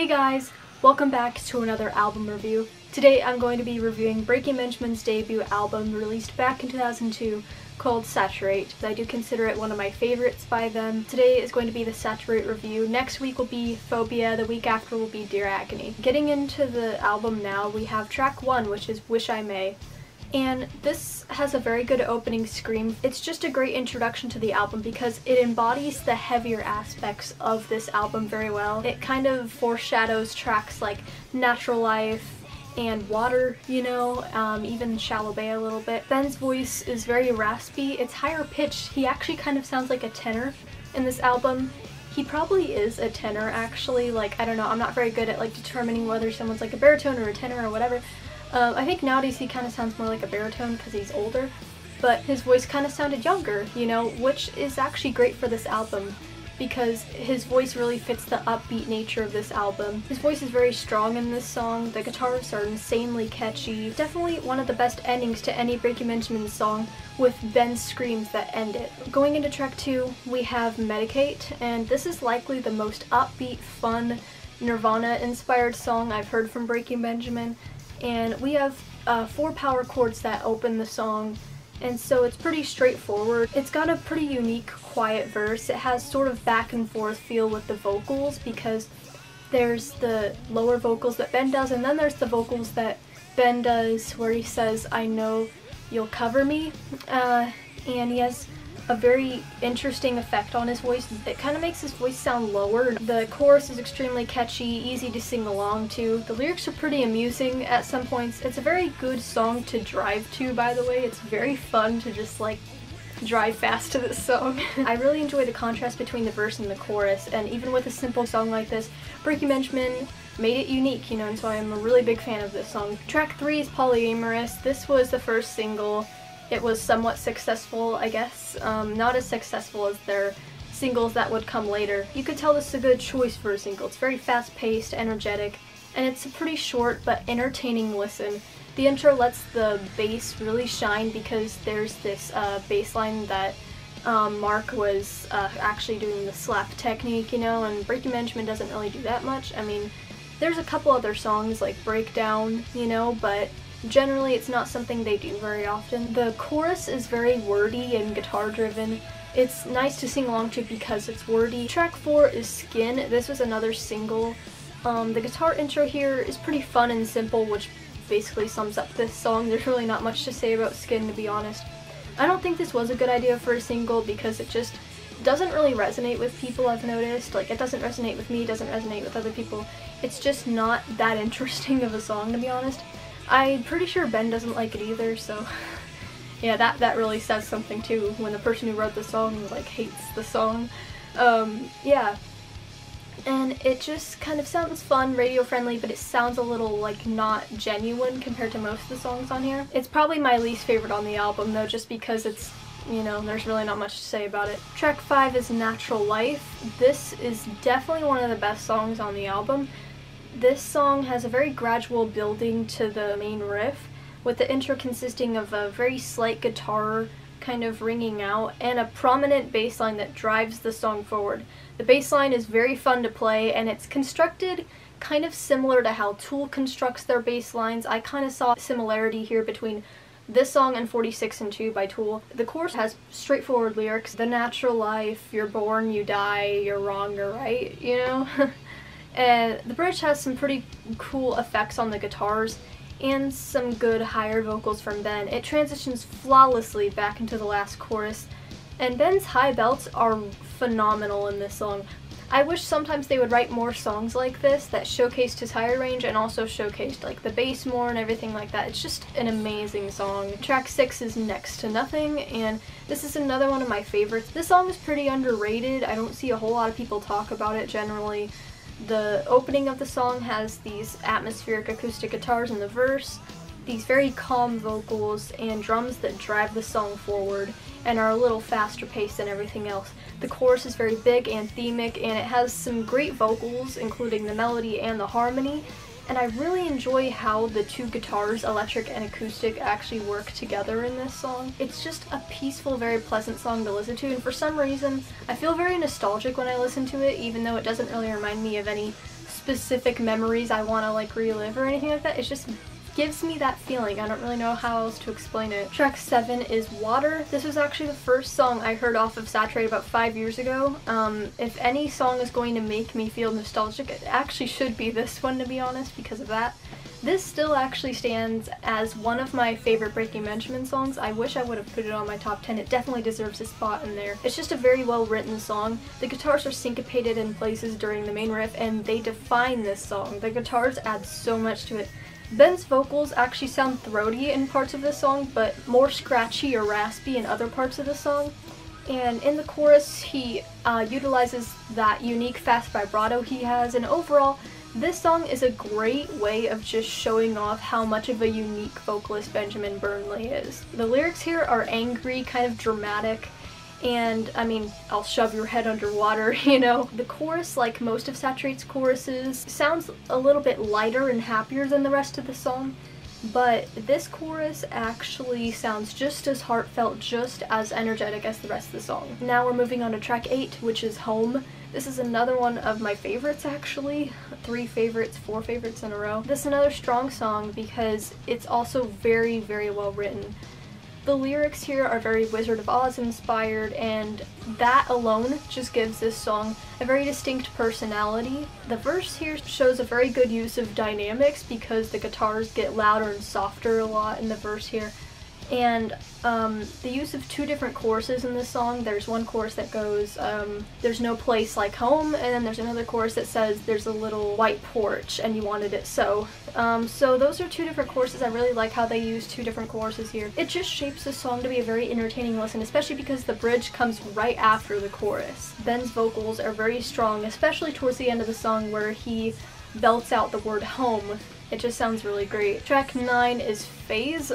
Hey guys, welcome back to another album review. Today I'm going to be reviewing Breaking Benjamin's debut album released back in 2002 called Saturate. I do consider it one of my favorites by them. Today is going to be the Saturate review. Next week will be Phobia, the week after will be Dear Agony. Getting into the album now, we have track 1, which is Wish I May. And this has a very good opening scream. It's just a great introduction to the album because it embodies the heavier aspects of this album very well. It kind of foreshadows tracks like Natural Life and Water, you know, even Shallow Bay a little bit. Ben's voice is very raspy. It's higher pitched. He actually kind of sounds like a tenor in this album. He probably is a tenor actually. Like, I don't know, I'm not very good at like determining whether someone's like a baritone or a tenor or whatever. I think nowadays he kind of sounds more like a baritone because he's older, but his voice kind of sounded younger, you know, which is actually great for this album because his voice really fits the upbeat nature of this album. His voice is very strong in this song, the guitars are insanely catchy. Definitely one of the best endings to any Breaking Benjamin song with Ben's screams that end it. Going into track 2, we have Medicate, and this is likely the most upbeat, fun, Nirvana-inspired song I've heard from Breaking Benjamin. And we have 4 power chords that open the song, and so it's pretty straightforward. It's got a pretty unique, quiet verse. It has sort of back and forth feel with the vocals because there's the lower vocals that Ben does, and then there's the vocals that Ben does where he says, "I know you'll cover me," and he has a very interesting effect on his voice. It kind of makes his voice sound lower. The chorus is extremely catchy, easy to sing along to. The lyrics are pretty amusing at some points. It's a very good song to drive to, by the way. It's very fun to just like drive fast to this song. I really enjoy the contrast between the verse and the chorus, and even with a simple song like this, Breaking Benjamin made it unique, you know, and so I'm a really big fan of this song. Track 3 is Polyamorous. This was the first single. It was somewhat successful, I guess. Not as successful as their singles that would come later. You could tell this is a good choice for a single. It's very fast-paced, energetic, and it's a pretty short but entertaining listen. The intro lets the bass really shine because there's this bass line that Mark was actually doing the slap technique, you know, and Breaking Benjamin doesn't really do that much. I mean, there's a couple other songs like Breakdown, you know, but generally it's not something they do very often. The chorus is very wordy and guitar driven. It's nice to sing along to because it's wordy. Track 4 is Skin. This was another single. The guitar intro here is pretty fun and simple, which basically sums up this song. There's really not much to say about Skin, to be honest. I don't think this was a good idea for a single because it just doesn't really resonate with people, I've noticed. Like, it doesn't resonate with me, it doesn't resonate with other people. It's just not that interesting of a song, to be honest. I'm pretty sure Ben doesn't like it either, so yeah, that really says something too, when the person who wrote the song like hates the song. Yeah, and it just kind of sounds fun, radio friendly, but it sounds a little like not genuine compared to most of the songs on here. It's probably my least favorite on the album though, just because it's, you know, there's really not much to say about it. Track 5 is Natural Life. This is definitely one of the best songs on the album. This song has a very gradual building to the main riff, with the intro consisting of a very slight guitar kind of ringing out and a prominent bass line that drives the song forward. The bass line is very fun to play, and it's constructed kind of similar to how Tool constructs their bass lines. I kind of saw a similarity here between this song and 46 and 2 by Tool. The chorus has straightforward lyrics. The natural life, you're born, you die, you're wrong, you're right, you know? And the bridge has some pretty cool effects on the guitars and some good higher vocals from Ben. It transitions flawlessly back into the last chorus, and Ben's high belts are phenomenal in this song. I wish sometimes they would write more songs like this that showcased his higher range and also showcased like the bass more and everything like that. It's just an amazing song. Track 6 is Next to Nothing, and this is another one of my favorites. This song is pretty underrated. I don't see a whole lot of people talk about it generally. The opening of the song has these atmospheric acoustic guitars in the verse, these very calm vocals, and drums that drive the song forward and are a little faster paced than everything else. The chorus is very big and themic, and it has some great vocals, including the melody and the harmony, and I really enjoy how the two guitars, electric and acoustic, actually work together in this song. It's just a peaceful, very pleasant song to listen to, and for some reason I feel very nostalgic when I listen to it, even though it doesn't really remind me of any specific memories I want to like relive or anything like that. It just gives me that feeling. I don't really know how else to explain it. Track 7 is Water. This was actually the first song I heard off of Saturate about 5 years ago. If any song is going to make me feel nostalgic, it actually should be this one, to be honest, because of that. This still actually stands as one of my favorite Breaking Benjamin songs. I wish I would have put it on my top 10. It definitely deserves a spot in there. It's just a very well written song. The guitars are syncopated in places during the main riff, and they define this song. The guitars add so much to it. Ben's vocals actually sound throaty in parts of the song, but more scratchy or raspy in other parts of the song. And in the chorus, he utilizes that unique fast vibrato he has, and overall, this song is a great way of just showing off how much of a unique vocalist Benjamin Burnley is. The lyrics here are angry, kind of dramatic, and I mean, I'll shove your head underwater, you know. The chorus, like most of Saturate's choruses, sounds a little bit lighter and happier than the rest of the song, but this chorus actually sounds just as heartfelt, just as energetic as the rest of the song. Now we're moving on to track 8, which is Home. This is another one of my favorites, actually. 4 favorites in a row. This is another strong song because it's also very, very well written. The lyrics here are very Wizard of Oz inspired, and that alone just gives this song a very distinct personality. The verse here shows a very good use of dynamics because the guitars get louder and softer a lot in the verse here. And the use of 2 different choruses in this song. There's one chorus that goes, there's no place like home, and then there's another chorus that says there's a little white porch and you wanted it so. So those are 2 different choruses. I really like how they use 2 different choruses here. It just shapes the song to be a very entertaining listen, especially because the bridge comes right after the chorus. Ben's vocals are very strong, especially towards the end of the song where he belts out the word home. It just sounds really great. Track 9 is Phase.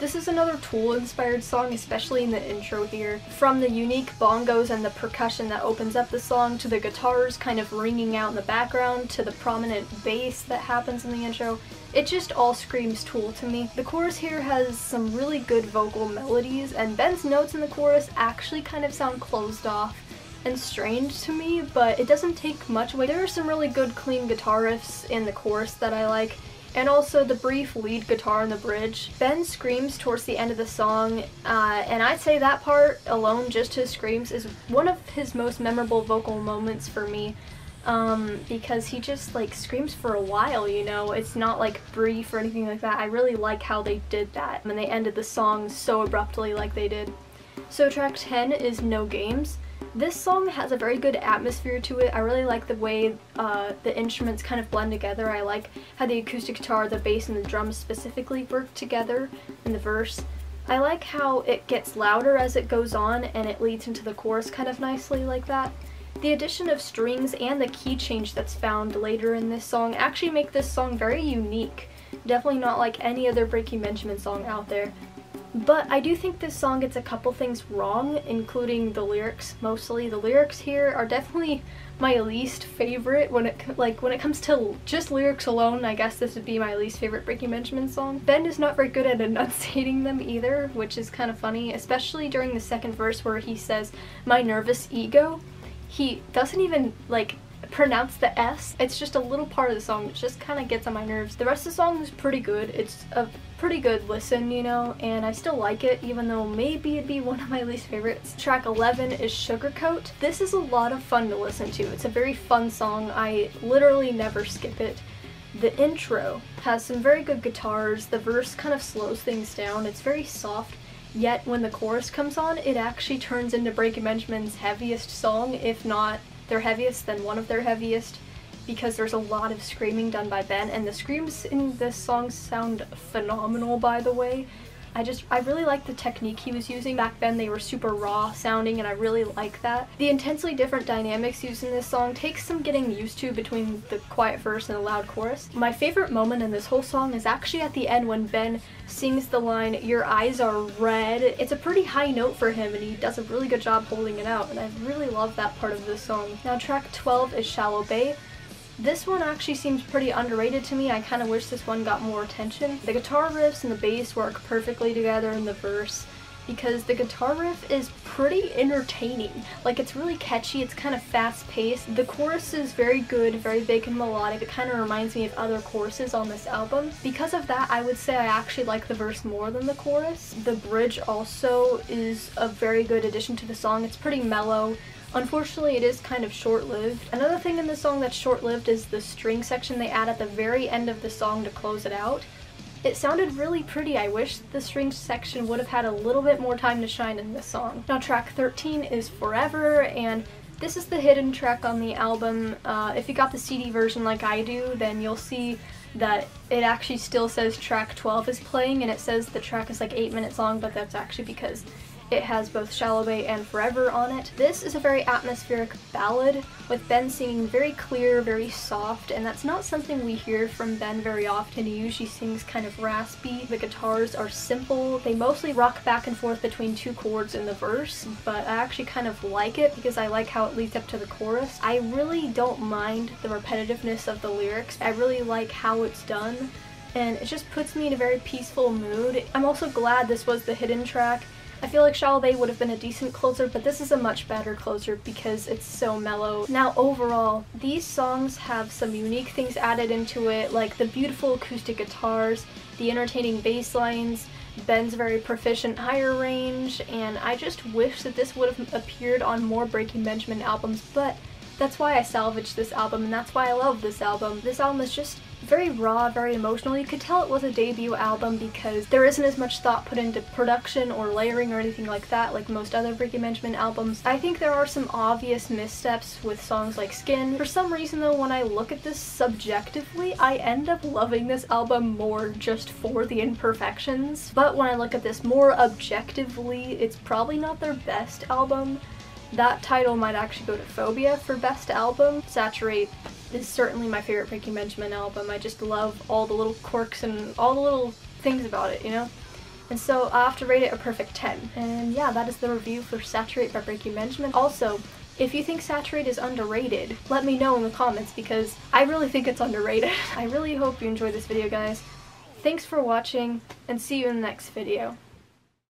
This is another Tool-inspired song, especially in the intro here. From the unique bongos and the percussion that opens up the song, to the guitars kind of ringing out in the background, to the prominent bass that happens in the intro, it just all screams Tool to me. The chorus here has some really good vocal melodies, and Ben's notes in the chorus actually kind of sound closed off and strange to me, but it doesn't take much away. There are some really good clean guitar riffs in the chorus that I like, and also the brief lead guitar in the bridge. Ben screams towards the end of the song, and I'd say that part alone, just his screams, is one of his most memorable vocal moments for me, because he just like screams for a while, you know. It's not like brief or anything like that. I really like how they did that, and they ended the song so abruptly like they did. So track 10 is No Games. This song has a very good atmosphere to it. I really like the way the instruments kind of blend together. I like how the acoustic guitar, the bass, and the drums specifically work together in the verse. I like how it gets louder as it goes on and it leads into the chorus kind of nicely like that. The addition of strings and the key change that's found later in this song actually make this song very unique. Definitely not like any other Breaking Benjamin song out there. But I do think this song gets a couple things wrong, including the lyrics mostly. The lyrics here are definitely my least favorite when it comes to just lyrics alone. I guess this would be my least favorite Breaking Benjamin song. Ben is not very good at enunciating them either, which is kind of funny, especially during the second verse where he says, "My nervous ego." He doesn't even like pronounce the S. It's just a little part of the song that just kind of gets on my nerves. The rest of the song is pretty good. It's a pretty good listen, you know, and I still like it, even though maybe it'd be one of my least favorites. Track 11 is Sugarcoat. This is a lot of fun to listen to. It's a very fun song. I literally never skip it. The intro has some very good guitars. The verse kind of slows things down. It's very soft, yet when the chorus comes on, it actually turns into Breaking Benjamin's heaviest song, if not their heaviest, then one of their heaviest, because there's a lot of screaming done by Ben, and the screams in this song sound phenomenal, by the way. I really like the technique he was using. Back then they were super raw sounding, and I really like that. The intensely different dynamics used in this song takes some getting used to between the quiet verse and the loud chorus. My favorite moment in this whole song is actually at the end when Ben sings the line, "Your eyes are red." It's a pretty high note for him, and he does a really good job holding it out, and I really love that part of this song. Now track 12 is Shallow Bay. This one actually seems pretty underrated to me. I kind of wish this one got more attention. The guitar riffs and the bass work perfectly together in the verse, because the guitar riff is pretty entertaining. Like, it's really catchy, it's kind of fast-paced. The chorus is very good, very big and melodic. It kind of reminds me of other choruses on this album. Because of that, I would say I actually like the verse more than the chorus. The bridge also is a very good addition to the song. It's pretty mellow. Unfortunately, it is kind of short-lived. Another thing in the song that's short-lived is the string section they add at the very end of the song to close it out. It sounded really pretty. I wish the string section would have had a little bit more time to shine in this song. Now track 13 is Forever, and this is the hidden track on the album. If you got the CD version like I do, then you'll see that it actually still says track 12 is playing, and it says the track is like 8 minutes long, but that's actually because it has both Shallow Bay and Forever on it. This is a very atmospheric ballad with Ben singing very clear, very soft, and that's not something we hear from Ben very often. He usually sings kind of raspy. The guitars are simple. They mostly rock back and forth between two chords in the verse, but I actually kind of like it because I like how it leads up to the chorus. I really don't mind the repetitiveness of the lyrics. I really like how it's done, and it just puts me in a very peaceful mood. I'm also glad this was the hidden track. I feel like Shallow Bay would have been a decent closer, but this is a much better closer because it's so mellow. Now overall, these songs have some unique things added into it, like the beautiful acoustic guitars, the entertaining bass lines, Ben's very proficient higher range, and I just wish that this would have appeared on more Breaking Benjamin albums, but that's why I salvaged this album, and that's why I love this album. This album is just very raw, very emotional. You could tell it was a debut album because there isn't as much thought put into production or layering or anything like that like most other Breaking Benjamin albums. I think there are some obvious missteps with songs like Skin. For some reason though, when I look at this subjectively, I end up loving this album more just for the imperfections. But when I look at this more objectively, it's probably not their best album. That title might actually go to Phobia for best album. Saturate is certainly my favorite Breaking Benjamin album. I just love all the little quirks and all the little things about it, you know? And so I have to rate it a perfect 10. And yeah, that is the review for Saturate by Breaking Benjamin. Also, if you think Saturate is underrated, let me know in the comments because I really think it's underrated. I really hope you enjoyed this video, guys. Thanks for watching, and see you in the next video.